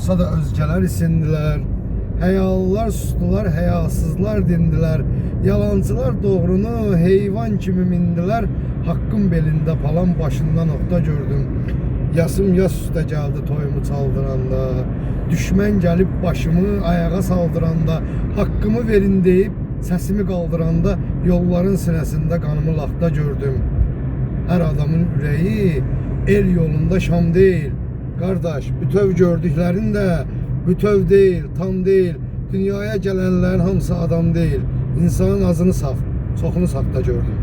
olsa da özgeler isindiler. Həyalılar sustular, həyasızlar dindiler. Yalancılar doğrunu heyvan kimi mindiler. Hakkın belinde palan başından nokta gördüm. Yasım yas üstə gəldi toyumu çaldıranda. Düşmən gəlib başımı ayağa saldıranda. Hakkımı verin deyip sesimi kaldıranda. Yolların sinəsində kanımı laxta gördüm. Her adamın ürəyi el yolunda şam değil. Kardeş, bütöv gördüklerin de bütöv değil, tam değil. Dünyaya gelenlerin hamısı adam değil. İnsanın azını saf, çoxunu safta gördüm.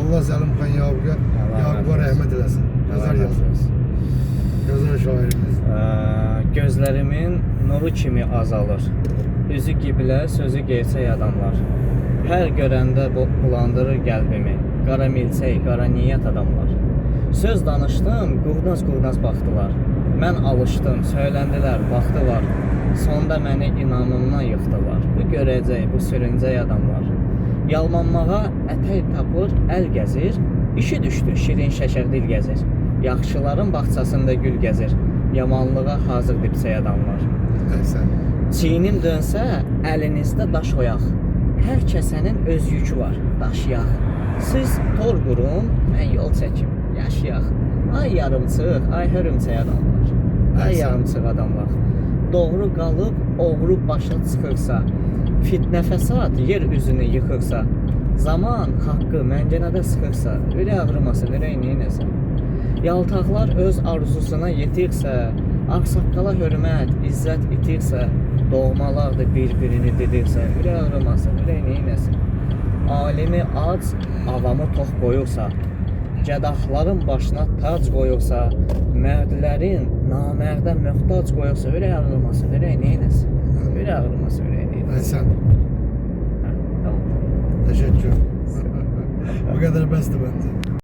Allah Zəlim xan Yaquba rəhmət eləsin. Gözəl yazır. Gözəl şairimiz. Gözlərimin nuru kimi azalır. Üzü qiblə, sözü gerçək adamlar. Hər görəndə bulandırır qəlbimi. Qara milçək, qara niyyət adamlar. Söz danışdım, qurnaz baxdılar. Mən alışdım, söyləndilər, baxdılar. Sonda məni inamımdan yıxdılar. Bu görəcək, bu sürüncək adamlar. Yalmanmağa ətək tapır, əl gəzir. İşi düşdü, şirin şəkər dil gəzir. Yaxşıların bağçasında gül gəzir. Yamanlığa hazır dipsək adamlar. Çiğnim dönsə, əlinizdə daş oyaq. Hər kəsənin öz yükü var, daşıyaq. Siz tor qurun, mən yol çəkim, yaşayaq. Ay yarımçıq, ay hörümçək adamlar. Ay yarımçıq adamlar. Doğru qalıb, oğru başa çıxırsa, fitnə fəsad yer üzünü yıxırsa, zaman haqqı məngənədə sıxırsa, ürək ağrımasın, ürək neynəsin? Yaltaqlar öz arzusuna yetirsə, ağsaqqala hörmət, izzət itirsə, doğmalar da bir-birini didirsə, ürək ağrımasın, ürək neynəsin? Alimi ac, avamı tox qoyursa, gədahların başına tac qoyursa, mərdlərin namərdə möhtac qoyursa, ürək ağrımasın, ürək neynəsin? Ürək ağrımasın, ürək neynəsin? Tamam. Teşekkür. Bu kadar bastı bence.